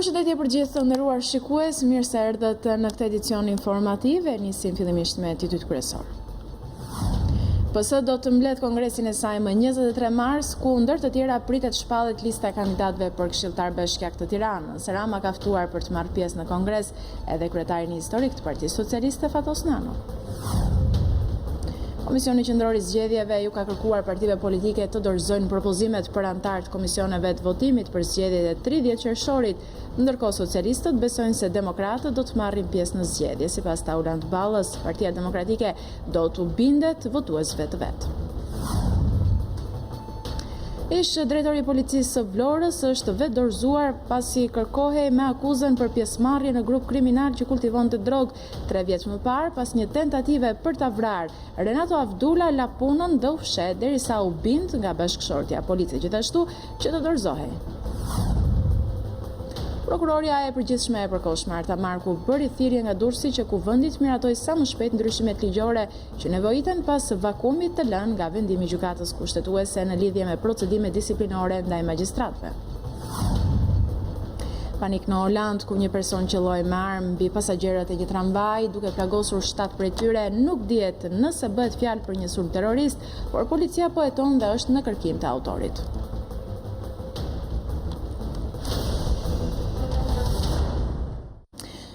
Përshëndetje për gjithë të nderuar shikues, mirë se erdhët në këtë edicion informativ e nisim fillimisht me titujt kryesor. PS do të mbledh kongresin e saj më 23 mars, ku ndër të tjera pritet shpallet lista e kandidatëve për këshilltar bashkiak të Tiranës. Rama ka ftuar për të marrë pjesë në kongres edhe kryetarin historik të Partisë Socialiste Fatos Nano. Komisioni Qendror i Zgjedhjeve ju ka kërkuar partive politike të dorëzojnë propozimet për antar të komisioneve të votimit për zgjedhjet e 30 qershorit, ndërkohë socialistët besojnë se demokratët do të marrin pjesë në zgjedhje. Sipas Taulant Ballës, Partia Demokratike do të bindet votuesve të vet. Ish drejtori i policisë së Vlorës është vetë dorëzuar pasi kërkohej me akuzën për pjesëmarrje në grup kriminal që kultivonte drogë 3 vjet më parë pas një tentative për ta vrarë. Renato Avdula la punën dhe u fshet derisa u bind nga bashkëshortja policisë gjithashtu që të dorëzohej. Prokuroria e përgjithshme e përkohshme Marta Marku bëri thirrje nga Durrësi që kuvendit miratoj sa më shpejt ndryshimet ligjore që nevojiten pas vakumit të lënë nga vendimi i gjykatës kushtetuese në lidhje me procedime disiplinore ndaj magjistratëve. Panik në Holand, ku një person qelloi me armë mbi pasagerët e një tramvaj, duke plagosur 7 prej tyre, nuk dihet nëse bëhet fjalë për një sulm terrorist, por policia po heton dhe është në kërkim të autorit.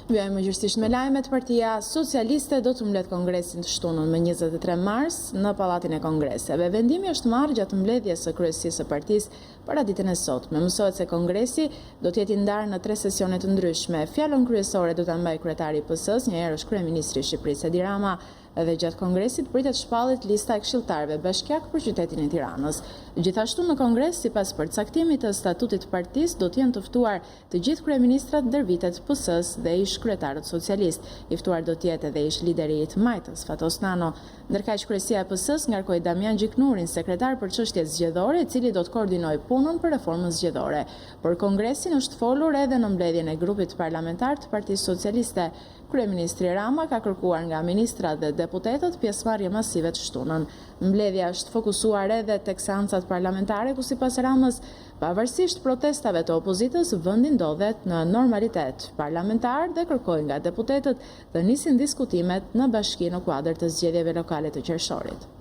Vjojmë gjithësisht me lajmet. Partia Socialiste do të mbledh kongresin të shtunën më 23 mars në Pallatin e Kongreseve. Vendimi është marrë gjatë mbledhjes së kryesisë së partisë para ditën e sotme. Mësohet se kongresi do të jetë i ndarë në 3 sesione të ndryshme. Fjalën kryesore do ta mbajë kryetari i PS-s, një herë është kryeministri i Shqipërisë Edi Rama, edhe gjatë kongresit pritet shpallet lista e këshilltarëve bashkiak për qytetin e Tiranës. Gjithashtu në kongres, sipas përcaktimit të statutit të partisë, do të jenë të ftuar të gjithë kryeministrat ndër vitet PS-s dhe ish kryetarët socialist. I ftuar do të jetë edhe ish lideri i të majtës Fatos Nano. Ndërkaq kryesia e PS-s ngarkoi Damian Gjiknurin, sekretar për çështjet zgjedhore, i cili do të koordinojë punën për reformën zgjedhore. Por kongresin është folur edhe në mbledhjen e grupit parlamentar të Partisë Socialiste. Kryeministri Rama ka kërkuar nga ministrat dhe deputetët pjesëmarrje masive të shtunën. Mbledhja është fokusuar edhe tek seancat parlamentare, ku sipas Ramës, pavarësisht protestave të opozitës, vendi ndodhet në normalitet parlamentar dhe kërkoi nga deputetët të nisin diskutimet në bashki në kuadër të zgjedhjeve lokale të qershorit.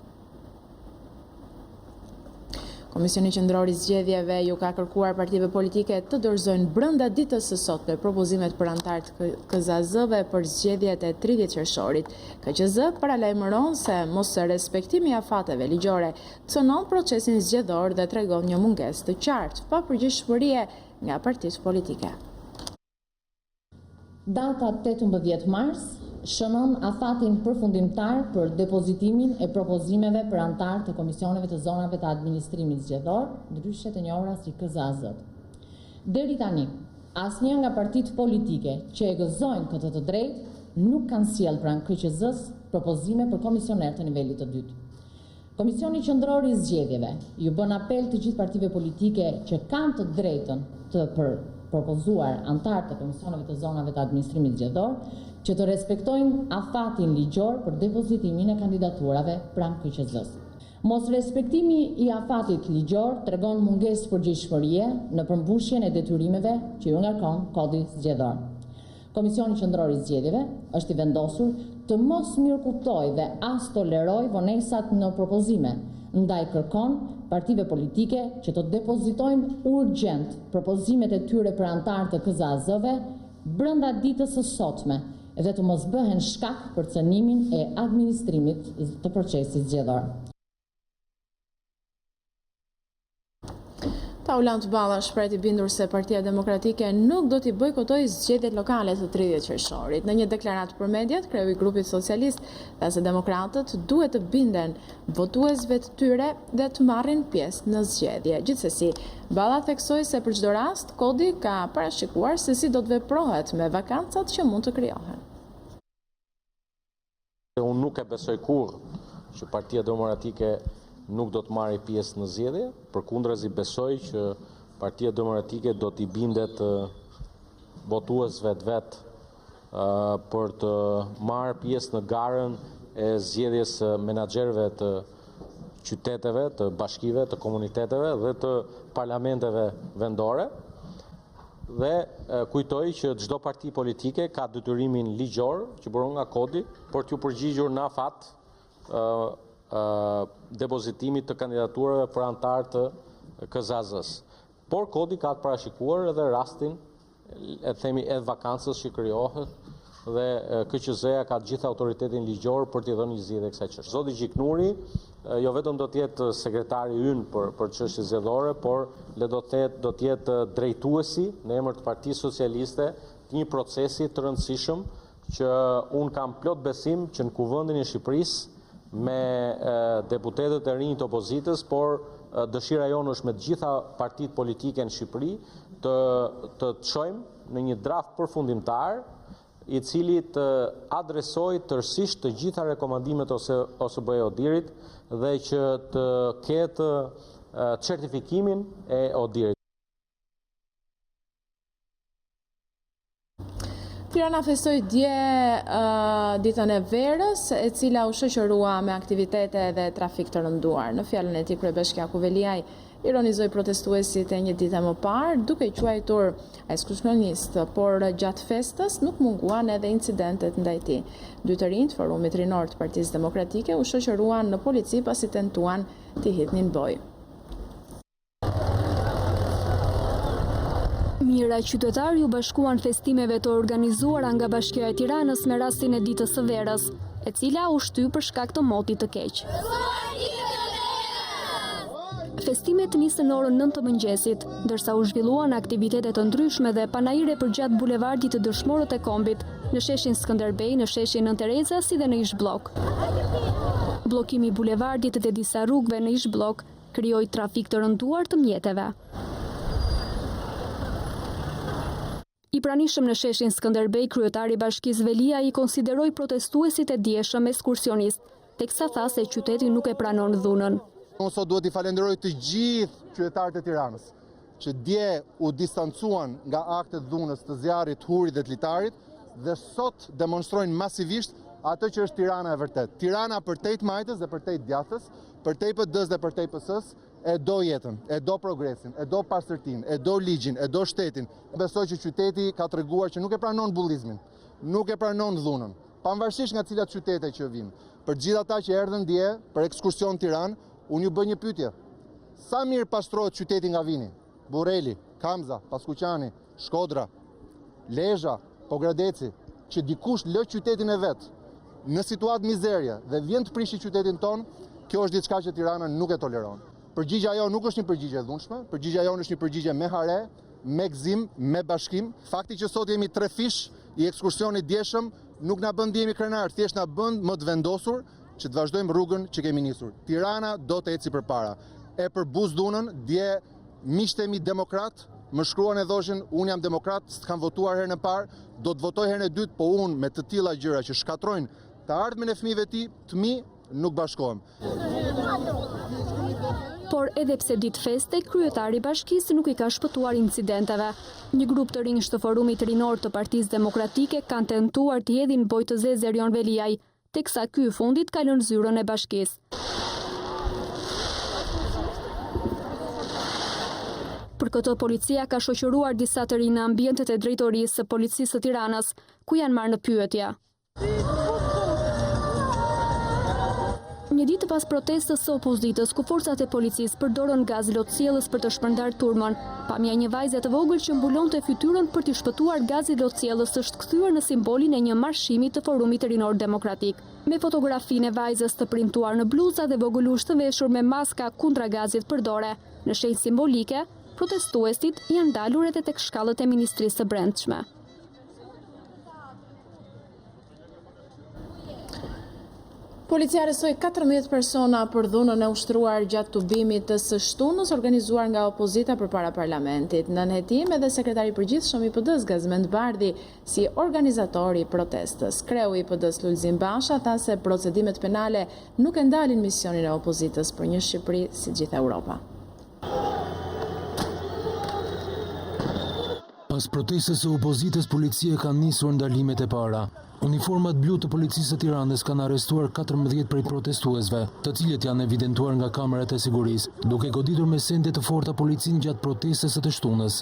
Komisioni Qendror i Zgjedhjeve ju ka kërkuar partive politike të dorëzojnë brenda ditës së sotme propozimet për antar të KZAZ-ve për zgjedhjet e 30 qershorit. KQZ paralajmëron se mos respektimi i afateve ligjore cënon procesin zgjedhor dhe tregon një mungesë të qartë pa përgjegjësie nga partitë politike. Data 18 mars shënon afatin përfundimtar për depozitimin e propozimeve për antar të komisioneve të zonave të administrimit zgjedhor, ndryshe të njohura si KZAZ. Deri tani, asnjë nga partitë politike që e gëzojnë këtë të drejtë nuk kanë sjellë pranë KQZ-s propozime për komisioner të nivelit të dytë. Komisioni Qendror i Zgjedhjeve ju bën apel të gjithë partive politike që kanë të drejtën të propozuar antar të komisioneve të zonave të administrimit zgjedhor që të respektojnë afatin ligjor për depozitimin e kandidaturave pranë KQZ-s. Mos respektimi i afatit ligjor tregon mungesë përgjegjësie në përmbushjen e detyrimeve që ju ngarkon Kodi Zgjedhor. Komisioni Qendror i Zgjedhjeve është i vendosur të mos mirëkuptojë dhe as tolerojë vonesat në propozime, ndaj kërkon partive politike që të depozitojnë urgjent propozimet e tyre për antar të KZAZ-ve brenda ditës së sotme dhe të mos bëhen shkak për cënimin e administrimit të procesit zgjedhor. Taulant Balla shpreh i bindur se Partia Demokratike nuk do t'i bojkotojë zgjedhjet lokale të 30 qershorit. Në një deklaratë për mediat, kreu i grupit socialist tha se demokratët duhet të binden votuesve të tyre dhe të marrin pjesë në zgjedhje. Gjithsesi, Balla theksoi se për çdo rast kodi ka parashikuar se si do të veprohet me vakancat që mund të krijohen. Unë nuk e besoj kurrë që Partia Demokratike nuk do të marrë pjesë në zgjedhje, përkundrazi besoj që Partia Demokratike do t'i bindet votuesve të vet për të marrë pjesë në garën e zgjedhjes menaxherëve të qyteteve, të bashkive, të komuniteteve dhe të parlamenteve vendore. dhe kujtoj që çdo parti politike ka detyrimin ligjor që buron nga kodi për t'u përgjigjur në afat depozitimit të kandidaturave për antar të KZAZ-s. Por kodi ka të parashikuar edhe rastin edhe vakancës që krijohet dhe KQZ-ja ka të gjithë autoritetin ligjor për t'i dhënë një zgjidhje kësaj çështje. Zoti Gjiknuri jo vetëm do të jetë sekretari ynë për çështje zgjedhore, por do të jetë drejtuesi në emër të Partisë Socialiste të një procesi të rëndësishëm që un kam plot besim që në Kuvendin e Shqipërisë me deputetët e rinj të opozitës, por dëshira jonë është me të gjitha partitë politike në Shqipëri të çojmë në një draft përfundimtar i cili të adresoj tërësisht të gjitha rekomandimet ose OSBE-Odirit dhe që të ketë certifikimin e Odirit. Tirana festoi dje ditën e verës, e cila u shoqërua me aktivitete dhe trafik të rënduar. Në fjalën e tij kryebashkiaku Veliaj ironizoi protestuesit e një dite më parë, duke i quajtur ekskursionist, por gjatë festës nuk munguan edhe incidentet ndaj tij. Dy të rinjt Forumit Rinor të Partisë Demokratike u shoqëruan në polici pasi tentuan t'i hidhnin boj. Mira qytetarë u bashkuan festimeve të organizuara nga Bashkia e Tiranës me rastin e ditës së verës, e cila u shty për shkak të motit të keq. Festimet nisën orën 9 të mëngjesit, ndërsa u zhvilluan aktivitete të ndryshme dhe panaire përgjatë bulevardit të dëshmorët e Kombit, në sheshin Skënderbej, në sheshin Nën Tereza, si dhe në Ishblok. Bllokimi i bulevardit dhe disa rrugëve në Ishblok krijoi trafik të rënduar të mjeteve. I pranishëm në sheshin Skënderbej, kryetari i Bashkisë Velia i konsideroi protestuesit e dieshëm ekskursionist, teksa tha se qyteti nuk e pranon dhunën. Unë sot duhet i falenderoj të gjithë qytetarët e Tiranës, që dje u distancuan nga aktet dhunës të zjarrit, hurit dhe të litarit, dhe sot demonstrojnë masivisht atë që është Tirana e vërtet. Tirana përtej të majtës dhe përtej të djathës, përtej PD-s dhe përtej PS-s, e do jetën, e do progresin, e do pastërtinë, e do ligjin, e do shtetin. Besoj që qyteti ka treguar që nuk e pranon bullizmin, nuk e pranon dhunën, pavarësisht nga cilat qytete që vinë. Për gjithë ata që erdhën dje për ekskursion Tiranë, unë ju bëj një pyetje. Sa mirë pastrohet qyteti nga vini? Burreli, Kamza, Paskuqani, Shkodra, Lezhë, Pogradeci, që dikush lë qytetin e vet në situatë mizerje dhe vjen të prishi qytetin ton, kjo është diçka që Tirana nuk e toleron. Përgjigja jo nuk është një përgjigje e dhunshme, përgjigja jo është një përgjigje me hare, me gëzim, me bashkim. Fakti që sot jemi 3 fish i ekskursionit djeshëm nuk na bën ndihemi krenar, thjesht na bën më të vendosur që të vazhdojmë rrugën që kemi nisur. Tirana do të eci përpara. E përbuz dhunën, dje miqtë e mi demokrat më shkruan e thoshin, unë jam demokrat, s'kam votuar herën e parë, do të votoj herën e dytë, po unë me të tilla gjëra që shkatrojnë të ardhmen e fëmijëve të mi, nuk bashkohem. Por edhe pse ditë feste, kryetari i bashkisë nuk i ka shpëtuar incidenteve. Një grup të rinj të Forumit Rinor të Partisë Demokratike kanë tentuar të hedhin boj të zezë Erion Veliaj, teksa ky i fundit ka lënë zyrën e bashkisë. Për këtë policia ka shoqëruar disa të rinj në ambientet e drejtorisë së policisë së Tiranës, ku janë marrë në pyetje. Një ditë pas protestës së opozitës, ku forcat e policisë përdorën gaz lotësielës për të shpërndar turmën, pamja një vajze të vogël që mbulonte fytyrën për të shpëtuar gazi lotësielës është kthyer në simbolin e një marshimi të Forumit Rinor Demokratik. Me fotografinë e vajzës të printuar në bluza dhe vogëlush të veshur me maska kundra gazit përdore, në shenjë simbolike, protestuesit janë dalur edhe tek shkallët e Ministrisë së Brendshme. Policia arrestoi 14 persona për dhunën e ushtruar gjatë tubimit të së shtunës organizuar nga opozita përpara parlamentit. Në nënhetim edhe sekretari i përgjithshëm i PD-s Gazmend Bardhi si organizatori i protestës. Kreu i PD-s Lulzim Basha tha se procedimet penale nuk e ndalin misionin e opozitës për një Shqipëri si gjithë Europa. Pas protestës së opozitës, policia ka nisur ndalimet e para. Uniformat blu të policisë së Tiranës kanë arrestuar 14 prej protestuesve, të cilët janë evidentuar nga kamerat e sigurisë, duke goditur me sende të forta policinë gjatë protestës së të shtunës.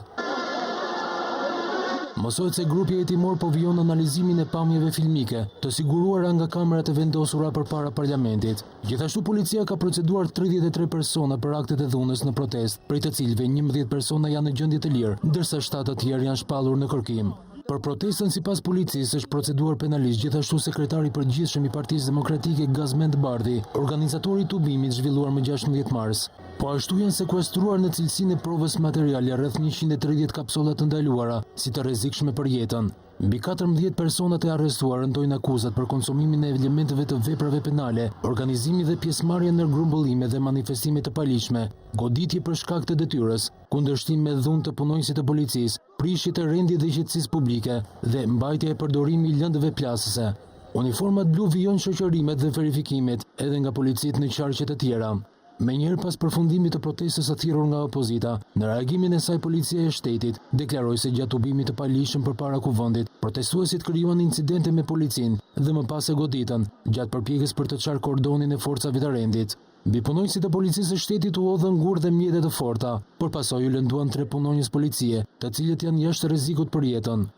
Mësohet se grupi hetimor po vijon analizimin e pamjeve filmike, të siguruara nga kamerat e vendosura përpara parlamentit. Gjithashtu policia ka proceduar 33 persona për aktet e dhunës në protestë, prej të cilëve 11 persona janë në gjendje të lirë, ndërsa 7 të tjerë janë shpallur në kërkim. Për protestën sipas policisë është proceduar penalisht gjithashtu sekretari i përgjithshëm i Partisë Demokratike Gazmend Bardhi, organizatori i tubimit zhvilluar më 16 mars. Po ashtu janë sekuestruar në cilësinë e provës materiale rreth 130 kapsola të ndaluara, si të rrezikshme për jetën. Mbi 14 personat e arrestuar ndojnë akuzat për konsumimin e elementeve të veprave penale, organizimi dhe pjesëmarrje në grumbullime dhe manifestime të paligjshme, goditje për shkak të detyrës, kundërshtim me dhunë të punonjësit të policisë, prishje të rendit dhe qetësisë publike dhe mbajtja e përdorimi i lëndëve plasëse. Uniformat blu vijojnë shoqërimet dhe verifikimet edhe nga policitë në qarqe të tjera. Menjëherë pas përfundimit të protestës së thirrur nga opozita, në reagimin e saj policia e shtetit deklaroi se gjatë tubimit të paligjshëm përpara kuvendit, protestuesit krijuan incidente me policinë dhe më pas e goditën, gjatë përpjekjes për të çarë kordonin e forcave të rendit. Mbi punonjësit e policisë së shtetit u hodhën gur dhe mjete të forta, por pasoj u lënduan 3 punonjës policie, të cilët janë jashtë rrezikut për jetën.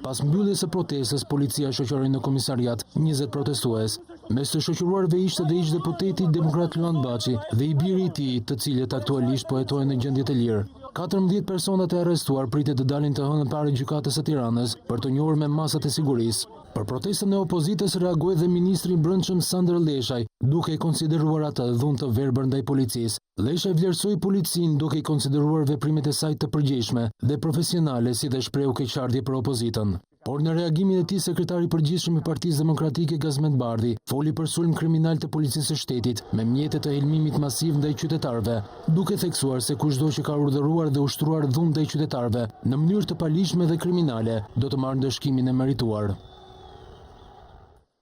Pas mbylljes së protestës, policia shoqëroi në komisariat 20 protestues. Mes të shoqëruarve ishte dhe ish deputeti Demokrat Luan Baçi dhe i biri i tij, të cilët aktualisht po jetojnë në gjendje të lirë. 14 personat e arrestuar pritet të dalin të hënë para gjykatës së Tiranës për të njohur me masat e sigurisë. Për protestën e opozitës reagoi dhe ministri i Brendshëm Sandër Leshaj, duke i konsideruar atë dhunë të verbër ndaj policisë. Leshaj vlerësoi policinë duke i konsideruar veprimet e saj të përgjegjshme dhe profesionale, si dhe shprehu keqardhje për opozitën. Por në reagimin e tij sekretari i përgjithshëm i Partisë Demokratike Gazmend Bardhi foli për sulm kriminal të policisë së shtetit me mjete të helmimit masiv ndaj qytetarëve, duke theksuar se kushdo që ka urdhëruar dhe ushtruar dhunë ndaj qytetarëve në mënyrë të paligjshme dhe kriminale do të marrë ndëshkimin e merituar.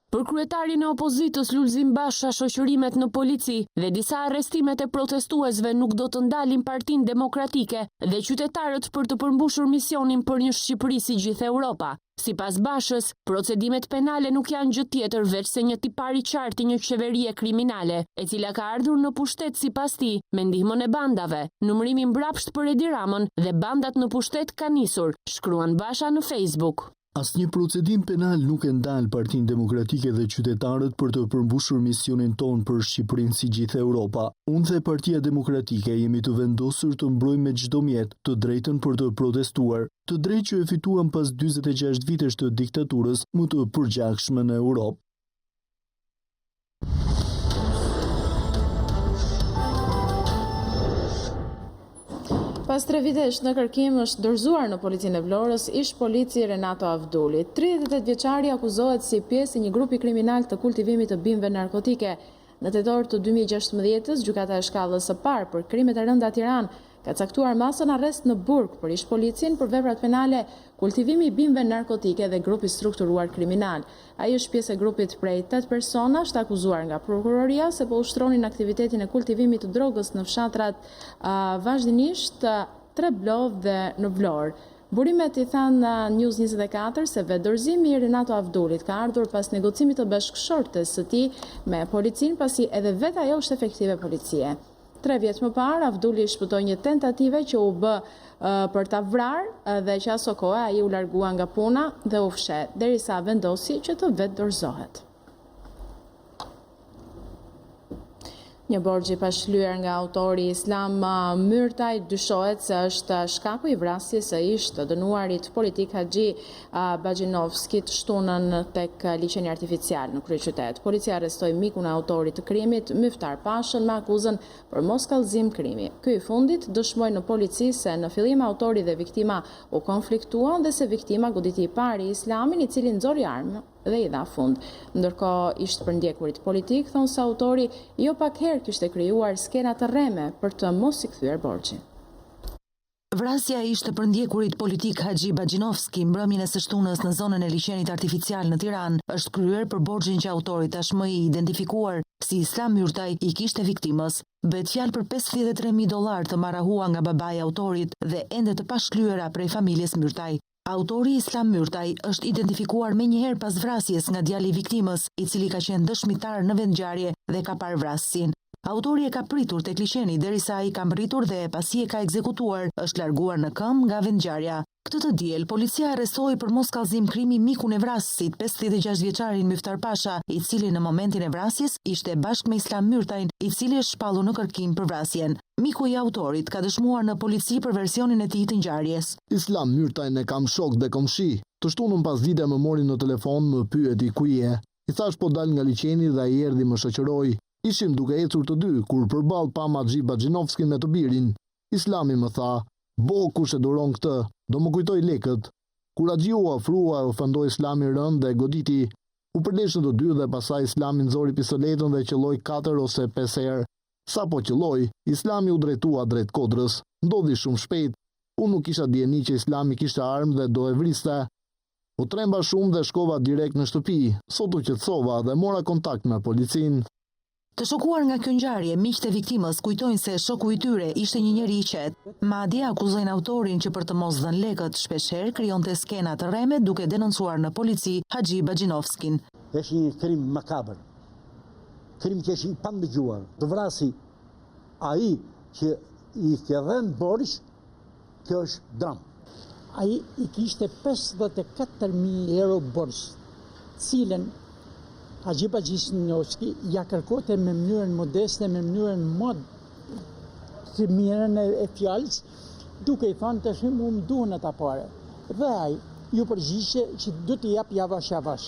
Për kryetarin e opozitës Lulzim Basha, shoqërimet në polici dhe disa arrestimet e protestuesve nuk do të ndalin Partinë Demokratike dhe qytetarët për të përmbushur misionin për një Shqipëri si gjithë Europa. Sipas Bashës, procedimet penale nuk janë gjë tjetër veç se një tipar i qartë i një qeverie kriminale, e cila ka ardhur në pushtet sipas tij me ndihmën e bandave. Numërimi mbrapsht për Edi Ramën dhe bandat në pushtet ka nisur, shkruan Basha në Facebook. Asnjë procedim penal nuk e ndal Partinë Demokratike dhe qytetarët për të përmbushur misionin ton për Shqipërinë si gjithë Europa. Unë dhe Partia Demokratike jemi të vendosur të mbrojmë me çdo mjet të drejtën për të protestuar, të drejtë që e fituam pas 46 vitesh të diktaturës më të përgjakshme në Europë. Pas 3 vitesh në kërkim është dorëzuar në policinë e Vlorës ish polici Renato Avduli. 38 vjeçari akuzohet si pjesë i një grupi kriminal të kultivimit të bimëve narkotike. Në tetor të 2016-s, gjykata e shkallës së parë për krimet e rënda Tiranë ka caktuar masën arrest në burg për ish policin për veprat penale, kultivimi i bimëve narkotike dhe grupi strukturuar kriminal. Ai është pjesë e grupit prej 8 persona, është akuzuar nga prokuroria se po ushtronin aktivitetin e kultivimit të drogës në fshatrat vazhdimisht Treblov dhe në Vlorë. Burimet i thanë News24 se vetëdorëzimi i Renato Avdulit ka ardhur pas negocimit të bashkëshortes së tij me policinë, pasi edhe vetë ajo është efektive policie. 3 vjet më parë, Avduli shpëtoi një tentative që u bë për ta vrarë dhe që aso kohë ai u largua nga puna dhe u fshet, derisa vendosi që të vetëdorëzohet. Një borxh i pashlyer nga autori Islam Myrtaj dyshohet se është shkaku i vrasjes së ish të dënuarit politik Haxhi Baxhinovskit shtunën tek liçeni artificial në kryeqytet. Policia arrestoi mikun e autorit të krimit, Myftar Pashën, me akuzën për mos kallëzim krimi. Ky i fundit dëshmoi në polici se në fillim autori dhe viktima u konfliktuan dhe se viktima goditi i pari Islamin, i cili nxori armë dhe i dha fund. Ndërkohë ish përndjekurit politik thonë se autori jo pak herë kishte krijuar skena të rreme për të mos i kthyer borxhin. Vrasja e ish të përndjekurit politik Haxhi Baxhinovski mbrëmjen e së shtunës në zonën e liçenit artificial në Tiranë është kryer për borxhin që autori tashmë i identifikuar si Islam Myrtaj i kishte viktimës. Bëhet fjalë për $53.000 të marrahua nga babai i autorit dhe ende të pashklyera prej familjes Myrtaj. Autori Islam Myrtaj është identifikuar menjëherë pas vrasjes nga djali i viktimës, i cili ka qenë dëshmitar në vendngjarje dhe ka parë vrasjen. Autori e ka pritur tek liçeni derisa ai ka mbritur dhe pasi e ka ekzekutuar, është larguar në këmbë nga vendngjarja. Këtë të diel, policia arrestoi për mos kallëzim krimi mikun e vrasësit, 56 vjeçarin Myftar Pasha, i cili në momentin e vrasjes ishte bashkë me Islam Myrtajn, i cili është shpallur në kërkim për vrasjen. Miku i autorit ka dëshmuar në polici për versionin e tij të ngjarjes. Islam Myrtajn e kam shok dhe komshi. Të shtunën pas dite më mori në telefon, më pyeti ku je. I thash po dal nga liçeni dhe ai erdhi më shoqëroi. Ishim duke ecur të dy, kur përballë pam Axhi Baxhinovskin me të birin. Islami më tha, bo kush e duron këtë, do më kujtoj lekët. Kur Axhi u ofrua, ofendoi Islami rënd dhe goditi. U përdeshën të dy dhe pasaj Islami nxori pistoletën dhe qelloi 4 ose 5 herë. Sa po qelloi, Islami u drejtua drejt kodrës. Ndodhi shumë shpejt. Unë nuk kisha dieni që Islami kishte armë dhe do e vriste. U tremba shumë dhe shkova direkt në shtëpi. Sot u qetësova dhe mora kontakt me policinë. Të shokuar nga kjo ngjarje, miqtë e viktimës kujtojnë se shoku i tyre ishte një njeri i qetë. Madje akuzojnë autorin që për të mos dhënë lekët shpeshherë krijonte skena të rreme duke denoncuar në polici Axhi Baxhinovskin. Është një krim makabër. Krim që është i pandëgjuar. Të vrasi ai që i ka dhënë borxh, kjo është dram. Ai i kishte 54.000 euro borxh, cilën Axhi Baxhinovski ja kërkote me mënyrën modeste, me mënyrën të mirën e fjalës, duke i thënë tash më duhen ata parë. Dhe ai ju përgjigje që do t'i jap javash.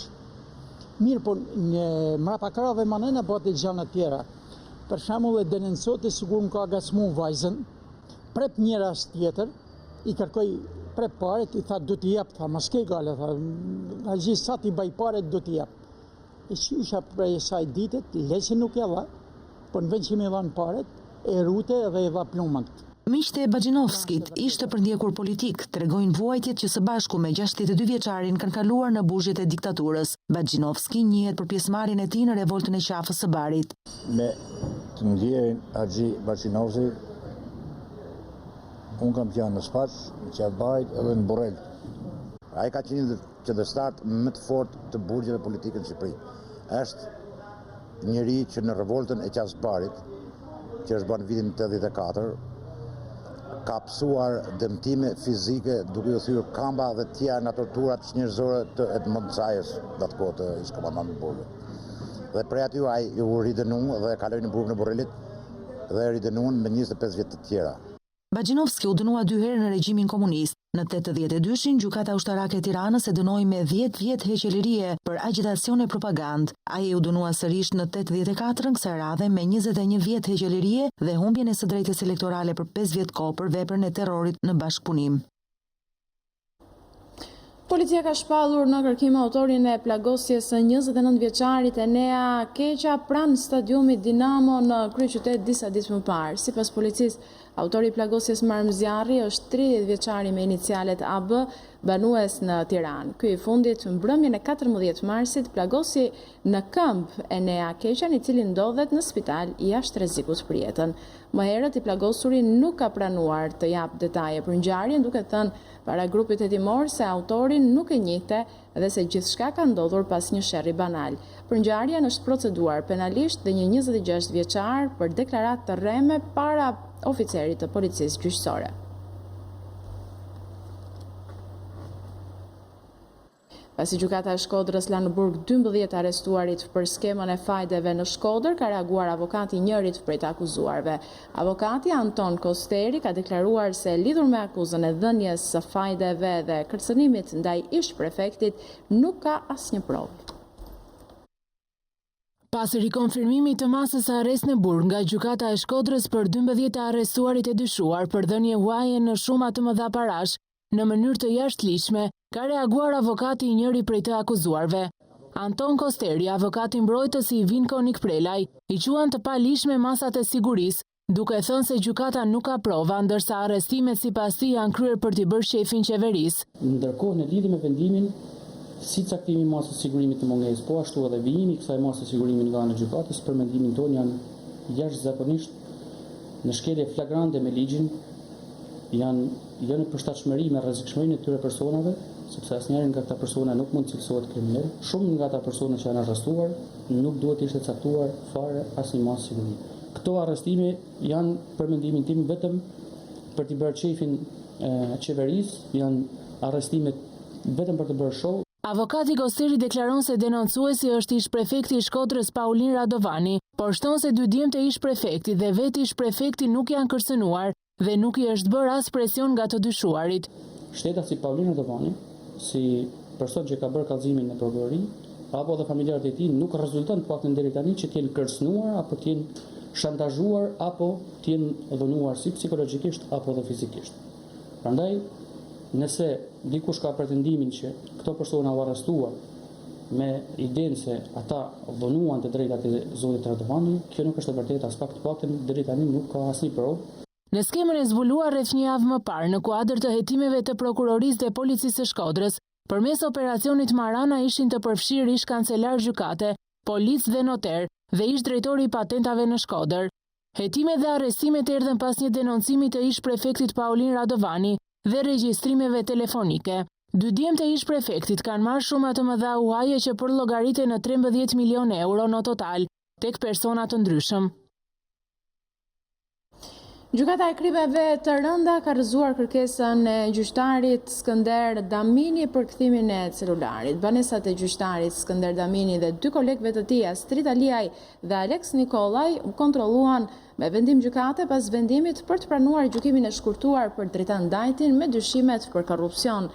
Mirë, po në mrapa krave manena bëte gjëra të tjera. Për shembull, e denoncote sigur më ka gacmuar vajzën, prep një rast tjetër, i kërkoi prep paret, i tha do t'i jap, tha mos ke gale, tha Axhi sa ti baj paret do t'i jap. E qysha prej saj ditet, leqe nuk e dha, po në vend që me dhanë paret, e rute dhe e dha plumët. Miqtë e Baxhinovskit ishte përndjekur politik, tregojnë vuajtjet që së bashku me 62 vjeçarin kanë kaluar në buzhet e diktaturës. Baxhinovski njihet për pjesëmarrjen e tij në revoltën e qafës së Barit. Me të ndjerin Axhi Baxhinovski, unë kam qenë në Spaç, në qafë Barit edhe në Borrell. Ai ka qenë qëndërstar më të fortë të burgjeve politike në Shqipëri. Është njëri që në revoltën e qafës Barit, që është bërë në vitin 84, ka pësuar dëmtime fizike duke u thyrë kamba dhe tjera nga torturat njerëzore të Edmond Zajës, dhe atë kohë të ish komandant në burgë. Dhe prej aty ai u ridënu dhe kaloi në burgën e Borrelit dhe ridënuan me 25 vjet të tjera. Baxhinovski u dënua 2 herë në regjimin komunist. Në 82-shin, gjykata ushtarake e Tiranës e dënoi me 10 vjet heqëlirie për agitacion e propagandë. Ai u dënua sërish në 84-ën kësaj radhe me 21 vjet heqëlirie dhe humbjen e së drejtës elektorale për 5 vjet kohë për veprën e terrorit në bashkëpunim. Policia ka shpallur në kërkim autorin e plagosjes së 29 vjeçarit Enea Keqa pranë stadiumit Dinamo në kryeqytet disa ditë më parë. Sipas policisë, autori i plagosjes Marmzjarri është 30 vjeçari me inicialet AB, banues në Tiranë. Ky i fundit mbrëmjen e 14 marsit plagosi në këmbë Enea Keqan, i cili ndodhet në spital jashtë rrezikut për jetën. Më herët i plagosuri nuk ka pranuar të jap detaje për ngjarjen, duke thënë para grupit hetimor se autorin nuk e njihte dhe se gjithçka ka ndodhur pas një sherrri banal. Për ngjarjen është proceduar penalisht dhe një 26 vjeçar për deklaratë të rreme para oficerit të policisë gjyqësore. Pasi gjykata e Shkodrës la në burg 12 arrestuarit për skemën e fajdeve në Shkodër, ka reaguar avokati i njërit prej të akuzuarve. Avokati Anton Kosteri ka deklaruar se lidhur me akuzën e dhënies së fajdeve dhe kërcënimit ndaj ish prefektit nuk ka asnjë provë. Pas rikonfirmimit të masës arrest në burg nga gjykata e Shkodrës për 12 të arrestuarit e dyshuar për dhënie huaje në shuma të mëdha parash, në mënyrë të jashtëligjshme, ka reaguar avokati i njëri prej të akuzuarve. Anton Kosteri, avokati mbrojtësi i Vinko Nikprelaj, i quan të palishme masat e sigurisë, duke thënë se gjykata nuk ka prova, ndërsa arrestimet sipas tij janë kryer për t'i bërë shefin qeverisë. Ndërkohë, në lidhje me vendimin, si caktimi i masës sigurimit të mungesë, po ashtu edhe vijimi i kësaj mase sigurimi nga ana e gjykatës, për mendimin tonë janë jashtëzakonisht në shkelje flagrante me ligjin, janë në përshtatshmëri me rrezikshmërinë e tyre personave, sepse asnjëri nga këta persona nuk mund të cilësohet kriminal. Shumë nga ata persona që janë arrestuar nuk duhet të ishte caktuar fare asnjë masë sigurimi. këto arrestime janë për mendimin tim vetëm për t'i bërë qefin qeverisë, janë arrestime vetëm për të bërë show. Avokati Kosteri deklaron se denoncuesi është ish prefekti i Shkodrës Paulin Radovani, por shton se dy djemtë e ish prefekti dhe vetë ish prefekti nuk janë kërcënuar dhe nuk i është bërë as presion nga të dyshuarit. Shteta si Paulin Radovani, si person që ka bërë kallëzimin në prokurori, apo dhe familjarët e tij nuk rezulton të paktën deri tani që t'jenë kërcënuar apo t'jenë shantazhuar apo t'jenë dhënuar si psikologjikisht apo dhe fizikisht. Prandaj, nëse dikush ka pretendimin që këto persona u arrestuar me idenë se ata dhënuan të drejtat e zotit Radovani, kjo nuk është e vërtetë, as pak të paktën deri tani nuk ka asnjë provë. Në skemën e zbuluar rreth një javë më parë në kuadër të hetimeve të prokurorisë dhe policisë së Shkodrës, përmes operacionit Marana ishin të përfshirë ish kancelar gjykate, policë dhe noter dhe ish drejtori i patentave në Shkodër. Hetimet dhe arrestimet erdhën pas një denoncimi të ish prefektit Paulin Radovani dhe regjistrimeve telefonike. Dy djemtë e ish prefektit kanë marrë shuma të mëdha uaje që përllogaritet në 13 milion euro në total, tek persona të ndryshëm. Gjykata e krimeve të rënda ka rrëzuar kërkesën e gjyqtarit Skënder Damini për kthimin e celularit. Banesat e gjyqtarit Skënder Damini dhe dy kolegëve të tij, Astrid Aliaj dhe Alex Nikolaj, kontrolluan me vendim gjykate pas vendimit për të pranuar gjykimin e shkurtuar për drejtandajtin me dyshimet për korrupsion.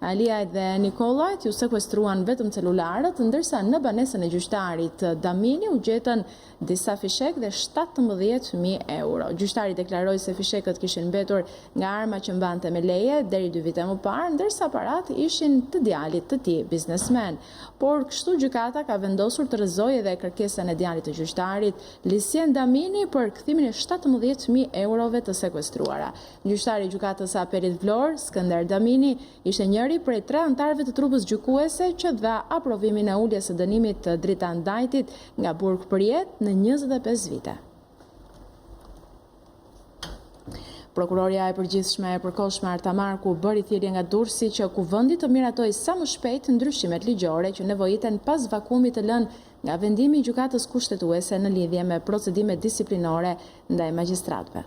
Aliaj dhe Nikolajt ju sekuestruan vetëm celularët, ndërsa në banesën e gjyqtarit Damini u gjetën disa fishek dhe 17.000 euro. Gjyqtari deklaroi se fishekët kishin mbetur nga arma që mbante me leje deri 2 vite më parë, ndërsa parat ishin të djalit të tij, biznesmen. Por kështu gjykata ka vendosur të rrëzojë edhe kërkesën e djalit të gjyqtarit, Lisien Damini, për kthimin e 17.000 eurove të sekuestruara. Gjyqtari i gjykatës së Apelit Vlorë, Skënder Damini, ishte njëri prej 3 anëtarëve të trupës gjykuese që dha aprovimin e uljes së dënimit të drejtandajtit nga burg për jetë në 25 vite. Prokuroria e përgjithshme e përkohshme Arta Marku bëri thirrje nga Durrësi që kuvendi të miratoj sa më shpejt ndryshimet ligjore që nevojiten pas vakumit të lënë nga vendimi i gjykatës kushtetuese në lidhje me procedime disiplinore ndaj magjistratëve.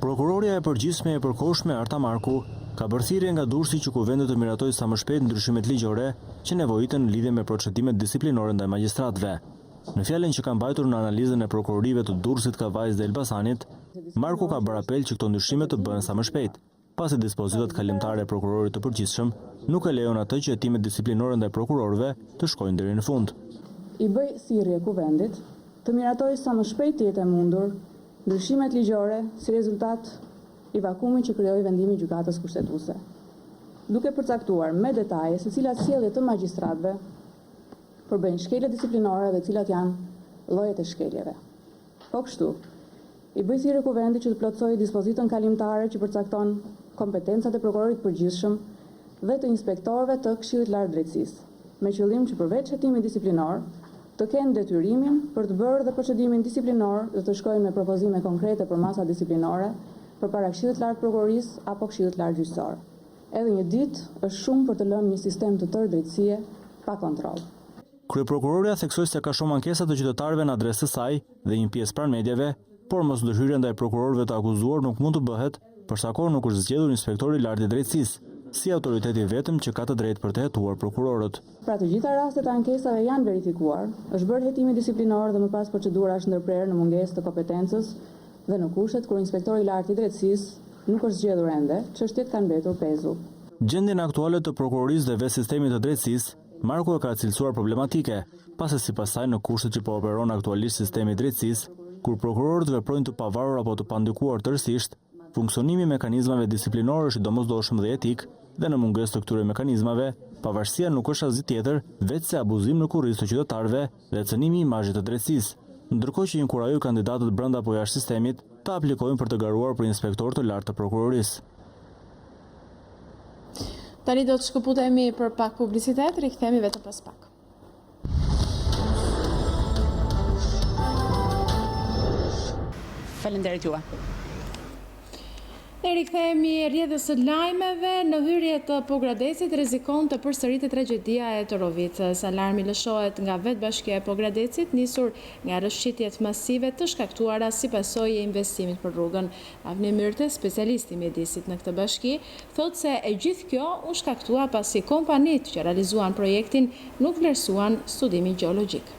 Prokuroria e përgjithshme e përkohshme Arta Marku ka bërë thirrje nga Durrësi që kuvendi të miratoj sa më shpejt ndryshimet ligjore që nevojiten në lidhje me procedimet disiplinore ndaj magjistratëve. Në fjalën që ka mbajtur në analizën e prokurorive të Durrësit, Kavajës dhe Elbasanit, Marku ka bërë apel që këto ndryshime të bëhen sa më shpejt, pasi dispozitat kalimtare e prokurorit të përgjithshëm nuk e lejon atë që hetimet disiplinore ndaj prokurorëve të shkojnë deri në fund. I bëj thirrje kuvendit të miratoj sa më shpejt të jetë e mundur ndryshimet ligjore si rezultat i vakumit që krijoi vendimi i gjykatës kushtetuese, duke përcaktuar me detaje se cilat sjellje të magjistratëve përbëjnë shkelje disiplinore dhe cilat janë llojet e shkeljeve. Po kështu, i bëj thirrje kuvendit që të plotësojë dispozitën kalimtare që përcakton kompetencat e prokurorit përgjithshëm dhe të inspektorëve të Këshillit Lart Drejtësisë, me qëllim që përveç hetimit disiplinor, të kenë detyrimin për të bërë dhe procedimin disiplinor dhe të shkojnë me propozime konkrete për masa disiplinore përpara Këshillit Lart Prokurorisë apo Këshillit Lart Gjyqësor. Edhe një ditë është shumë për të lënë një sistem të tërë drejtësie pa kontroll. Kryeprokuroria theksoi se ka shumë ankesa të qytetarëve në adresë të saj dhe një pjesë pranë medjave, por mosndëshhyrja ndaj prokurorëve të akuzuar nuk mund të bëhet, për sa kohë nuk është zgjedhur inspektori i lartë i drejtësisë, si autoriteti vetëm që ka të drejtë për të hetuar prokurorët. Pra të gjitha rastet e ankesave janë verifikuar, është bërë hetimi disiplinor dhe më pas procedura është ndërprerë në mungesë të kompetencës dhe në kushtet kur inspektori i lartë i drejtësisë nuk është zgjedhur ende, çështjet kanë mbetur pezu. Gjendjen aktuale të prokurorisë dhe vetë sistemit të drejtësisë, Marku e ka cilësuar problematike, pasi sipas saj në kushtet që po operon aktualisht sistemi i drejtësisë, kur prokurorët veprojnë të pavarur apo të pandikuar tërësisht, funksionimi i mekanizmave disiplinore është i domosdoshëm dhe etik, dhe në mungesë të këtyre mekanizmave, pavarësia nuk është asgjë tjetër veç se abuzim në kurriz të qytetarëve dhe cënimi i imazhit të drejtësisë, ndërkohë që inkurajoi kandidatët brenda apo jashtë sistemit të aplikojnë për të garuar për inspektor të lartë të prokurorisë. Tani do të shkëputemi për pak publicitet, rikthehemi vetëm pas pak. Faleminderit juve. Ne rikthehemi rrjedhës së lajmeve. Në hyrje të Pogradecit rrezikon të përsëritet tragjedia e Torovicës. Alarmi lëshohet nga vetë bashkia e Pogradecit, nisur nga rrëshqitjet masive të shkaktuara si pasojë e investimit për rrugën. Avni Myrte, specialisti i mjedisit në këtë bashki, thotë se e gjithë kjo u shkaktua pasi kompanitë që realizuan projektin nuk vlerësuan studimin gjeologjik.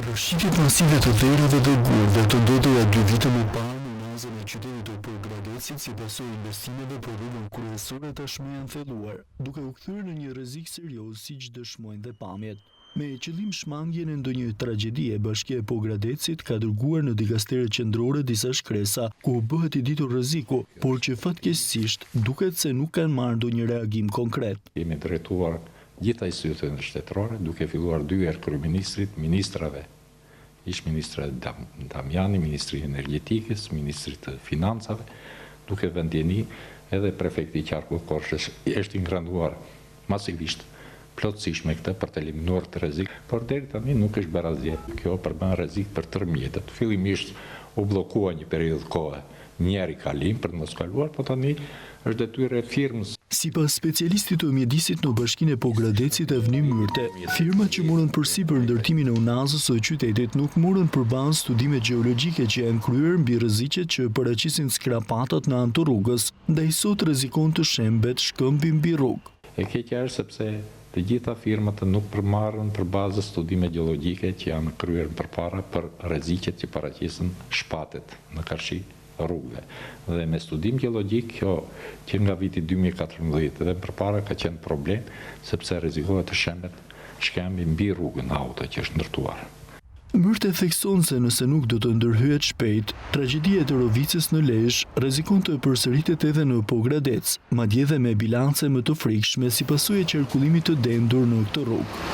Rrëshqitjet masive të dherëve dhe gurve të ndodhura 2 vite më parë në nazën e qytetit të Pogradecit si pasojë investimeve për rrugën kryesore tashmë janë thelluar, duke u kthyer në një rrezik serioz siç dëshmojnë dhe pamjet. Me qëllim shmangjen e ndonjë tragjedie, Bashkia e Pogradecit ka dërguar në dikasteret qendrore disa shkresa ku bëhet i ditur rreziku, por që fatkeqësisht duket se nuk kanë marrë ndonjë reagim konkret. Kemi drejtuar gjitha institucionet shtetërore, duke filluar 2 herë kryeministrit, ministrave, ish ministra Damjani, ministri energjetikës, ministri të financave, duke vendjeni edhe prefekti i Qarkut Korçës është ingratuar masivisht plotësisht me këtë për të eliminuar të rrezik, por deri tani nuk është bërë asgjë. Kjo përbën rrezik për tërë mjetet. Fillimisht u bllokua një periudhë kohe, njëri kalim për të mos kaluar, por tani është detyrë e firmës. Sipas specialistit të mjedisit në bashkinë e Pogradecit Avni Myrte, firmat që morën përsipër ndërtimin e unazës së qytetit nuk morën përballë studime gjeologjike që janë kryer mbi rreziqet që paraqisin skrapatat në anë të rrugës, ndaj sot rrezikon të shembet shkëmbi mbi rrugë. E keqja është sepse të gjitha firmat nuk përmarrën për bazë studime gjeologjike që janë kryer përpara për rreziqet që paraqisin shpatet në karshi rrugëve. Dhe me studim gjeologjik, kjo që nga viti 2014 dhe përpara ka qenë problem, sepse rrezikohet të shkëmbi mbi rrugën auto që është ndërtuar. Myrte thekson se nëse nuk do të ndërhyet shpejt, tragjedia e Torovicës në Lezhë rrezikon të përsëritet edhe në Pogradec, madje edhe me bilance më të frikshme si pasojë e qarkullimit të dendur në këtë rrugë.